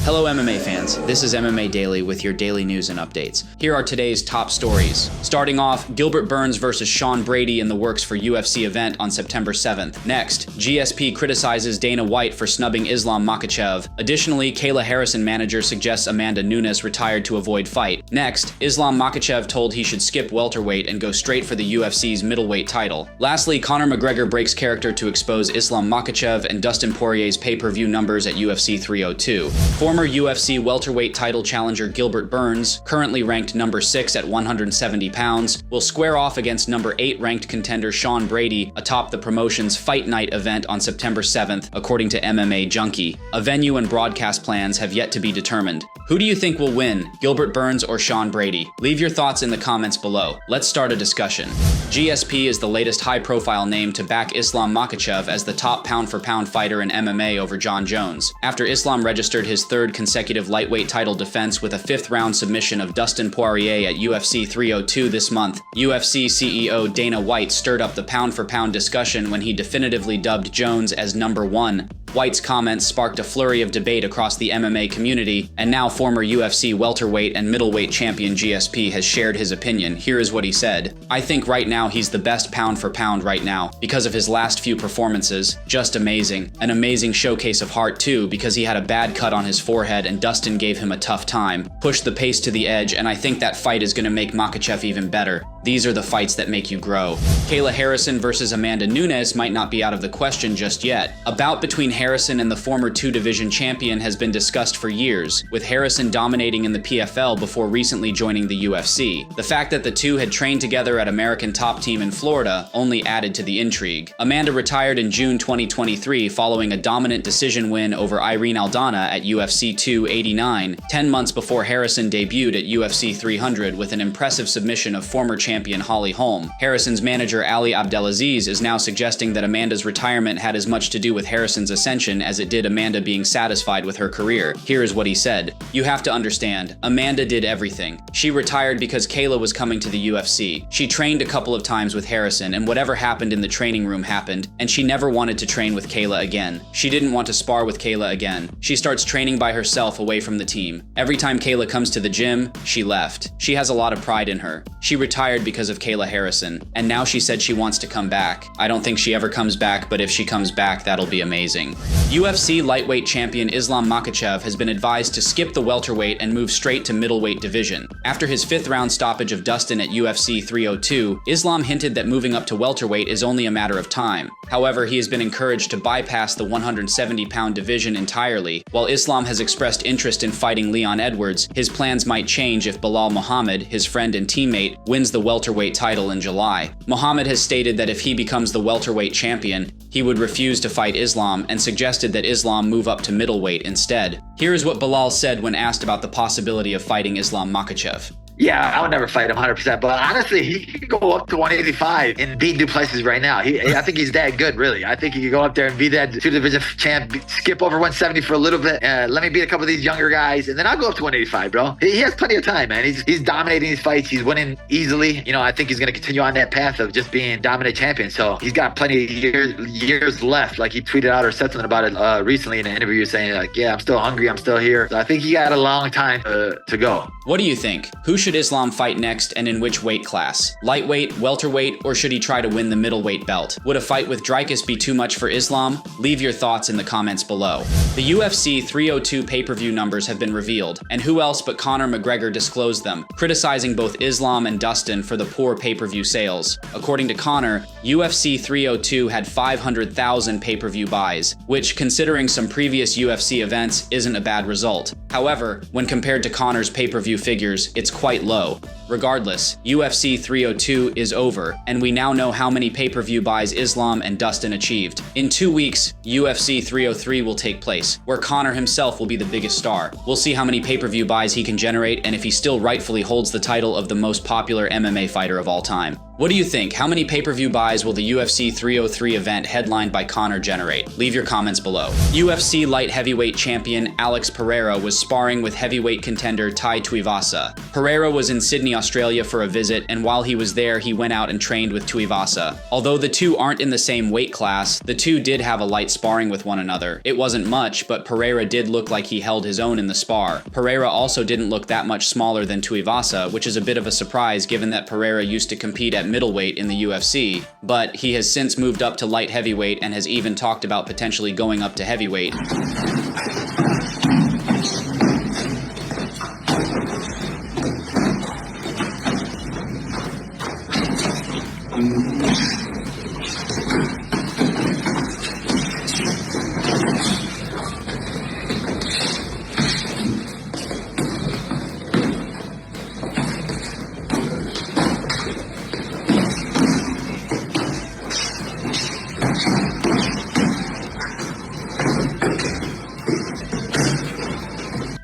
Hello MMA fans, this is MMA Daily with your daily news and updates. Here are today's top stories. Starting off, Gilbert Burns versus Sean Brady in the works for UFC event on September 7th. Next, GSP criticizes Dana White for snubbing Islam Makhachev. Additionally, Kayla Harrison manager suggests Amanda Nunes retired to avoid fight. Next, Islam Makachev told he should skip welterweight and go straight for the UFC's middleweight title. Lastly, Conor McGregor breaks character to expose Islam Makachev and Dustin Poirier's pay-per-view numbers at UFC 302. Former UFC welterweight title challenger Gilbert Burns, currently ranked number 6 at 170 pounds, will square off against number 8 ranked contender Sean Brady atop the promotion's Fight Night event on September 7th, according to MMA Junkie. A venue and broadcast plans have yet to be determined. Who do you think will win, Gilbert Burns or Sean Brady? Leave your thoughts in the comments below. Let's start a discussion. GSP is the latest high-profile name to back Islam Makachev as the top pound-for-pound fighter in MMA over Jon Jones, after Islam registered his third consecutive lightweight title defense with a fifth-round submission of Dustin Poirier at UFC 302 this month. UFC CEO Dana White stirred up the pound-for-pound discussion when he definitively dubbed Jones as number 1. White's comments sparked a flurry of debate across the MMA community, and now former UFC welterweight and middleweight champion GSP has shared his opinion. Here is what he said. "I think right now he's the best pound for pound right now, because of his last few performances. Just amazing. An amazing showcase of heart too, because he had a bad cut on his forehead and Dustin gave him a tough time. Pushed the pace to the edge, and I think that fight is going to make Makachev even better. These are the fights that make you grow." Kayla Harrison versus Amanda Nunes might not be out of the question just yet. A bout between Harrison and the former two-division champion has been discussed for years, with Harrison dominating in the PFL before recently joining the UFC. The fact that the two had trained together at American Top Team in Florida only added to the intrigue. Amanda retired in June 2023 following a dominant decision win over Irene Aldana at UFC 289, 10 months before Harrison debuted at UFC 300 with an impressive submission of former champion Holly Holm. Harrison's manager Ali Abdelaziz is now suggesting that Amanda's retirement had as much to do with Harrison's ascension as it did Amanda being satisfied with her career. Here is what he said. "You have to understand, Amanda did everything. She retired because Kayla was coming to the UFC. She trained a couple of times with Harrison, and whatever happened in the training room happened, and she never wanted to train with Kayla again. She didn't want to spar with Kayla again. She starts training by herself away from the team. Every time Kayla comes to the gym, she left. She has a lot of pride in her. She retired because of Kayla Harrison, and now she said she wants to come back. I don't think she ever comes back, but if she comes back, that'll be amazing." UFC lightweight champion Islam Makachev has been advised to skip the welterweight and move straight to middleweight division. After his fifth-round stoppage of Dustin at UFC 302, Islam hinted that moving up to welterweight is only a matter of time. However, he has been encouraged to bypass the 170-pound division entirely. While Islam has expressed interest in fighting Leon Edwards, his plans might change if Belal Muhammad, his friend and teammate, wins the welterweight title in July. Muhammad has stated that if he becomes the welterweight champion, he would refuse to fight Islam and suggested that Islam move up to middleweight instead. Here is what Belal said when asked about the possibility of fighting Islam Makachev. "Yeah, I would never fight him 100%, but honestly, he could go up to 185 and beat Duplessis right now. I think he's that good, really. I think he could go up there and be that two-division champ, skip over 170 for a little bit, let me beat a couple of these younger guys, and then I'll go up to 185, bro. He has plenty of time, man. He's dominating these fights. He's winning easily. You know, I think he's going to continue on that path of just being dominant champion, so he's got plenty of years left. Like he tweeted out or said something about it recently in an interview saying, like, yeah, I'm still hungry. I'm still here. So I think he got a long time to go. What do you think? Who should Islam fight next and in which weight class? Lightweight, welterweight, or should he try to win the middleweight belt? Would a fight with Dricus be too much for Islam? Leave your thoughts in the comments below. The UFC 302 pay-per-view numbers have been revealed, and who else but Conor McGregor disclosed them, criticizing both Islam and Dustin for the poor pay-per-view sales. According to Conor, UFC 302 had 500,000 pay-per-view buys, which, considering some previous UFC events, isn't a bad result. However, when compared to Conor's pay-per-view figures, it's quite low. Regardless, UFC 302 is over, and we now know how many pay-per-view buys Islam and Dustin achieved. In 2 weeks, UFC 303 will take place, where Conor himself will be the biggest star. We'll see how many pay-per-view buys he can generate and if he still rightfully holds the title of the most popular MMA fighter of all time. What do you think? How many pay-per-view buys will the UFC 303 event headlined by Conor generate? Leave your comments below. UFC light heavyweight champion Alex Pereira was sparring with heavyweight contender Tai Tuivasa. Pereira was in Sydney, Australia for a visit, and while he was there, he went out and trained with Tuivasa. Although the two aren't in the same weight class, the two did have a light sparring with one another. It wasn't much, but Pereira did look like he held his own in the spar. Pereira also didn't look that much smaller than Tuivasa, which is a bit of a surprise given that Pereira used to compete at middleweight in the UFC, but he has since moved up to light heavyweight and has even talked about potentially going up to heavyweight.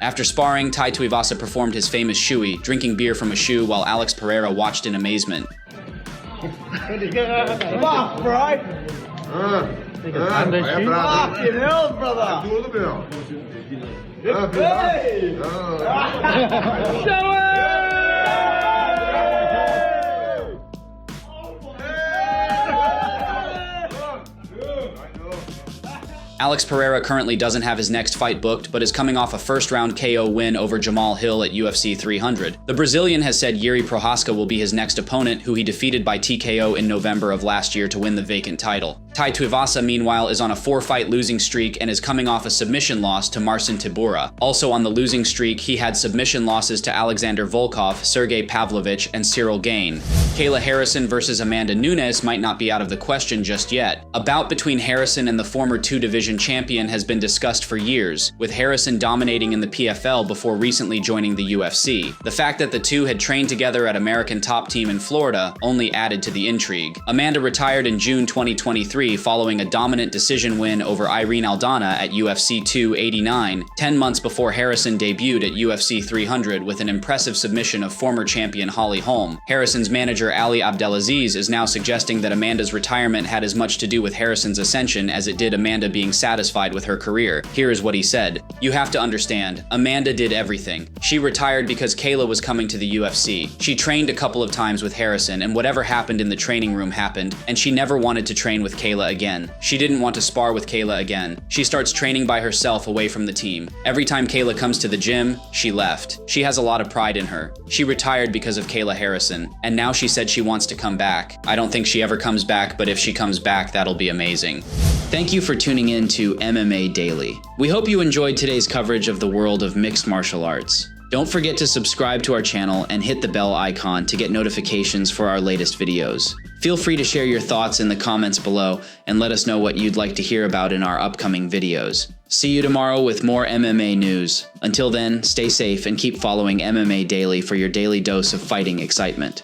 After sparring, Tai Tuivasa performed his famous shoey, drinking beer from a shoe while Alex Pereira watched in amazement. Fucking hell, brother! Hey! Show it! Alex Pereira currently doesn't have his next fight booked, but is coming off a first-round KO win over Jamal Hill at UFC 300. The Brazilian has said Jiří Procházka will be his next opponent, who he defeated by TKO in November of last year to win the vacant title. Tai Tuivasa, meanwhile, is on a 4-fight losing streak and is coming off a submission loss to Marcin Tybura. Also on the losing streak, he had submission losses to Alexander Volkov, Sergey Pavlovich, and Cyril Gane. Kayla Harrison versus Amanda Nunes might not be out of the question just yet. A bout between Harrison and the former two-division champion has been discussed for years, with Harrison dominating in the PFL before recently joining the UFC. The fact that the two had trained together at American Top Team in Florida only added to the intrigue. Amanda retired in June 2023 following a dominant decision win over Irene Aldana at UFC 289, 10 months before Harrison debuted at UFC 300 with an impressive submission of former champion Holly Holm. Harrison's manager Ali Abdelaziz is now suggesting that Amanda's retirement had as much to do with Harrison's ascension as it did Amanda being satisfied with her career. Here is what he said. "You have to understand, Amanda did everything. She retired because Kayla was coming to the UFC. She trained a couple of times with Harrison, and whatever happened in the training room happened, and she never wanted to train with Kayla again. She didn't want to spar with Kayla again. She starts training by herself away from the team. Every time Kayla comes to the gym, she left. She has a lot of pride in her. She retired because of Kayla Harrison, and now she said she wants to come back. I don't think she ever comes back, but if she comes back, that'll be amazing." Thank you for tuning in to MMA Daily. We hope you enjoyed today's coverage of the world of mixed martial arts. Don't forget to subscribe to our channel and hit the bell icon to get notifications for our latest videos. Feel free to share your thoughts in the comments below and let us know what you'd like to hear about in our upcoming videos. See you tomorrow with more MMA news. Until then, stay safe and keep following MMA Daily for your daily dose of fighting excitement.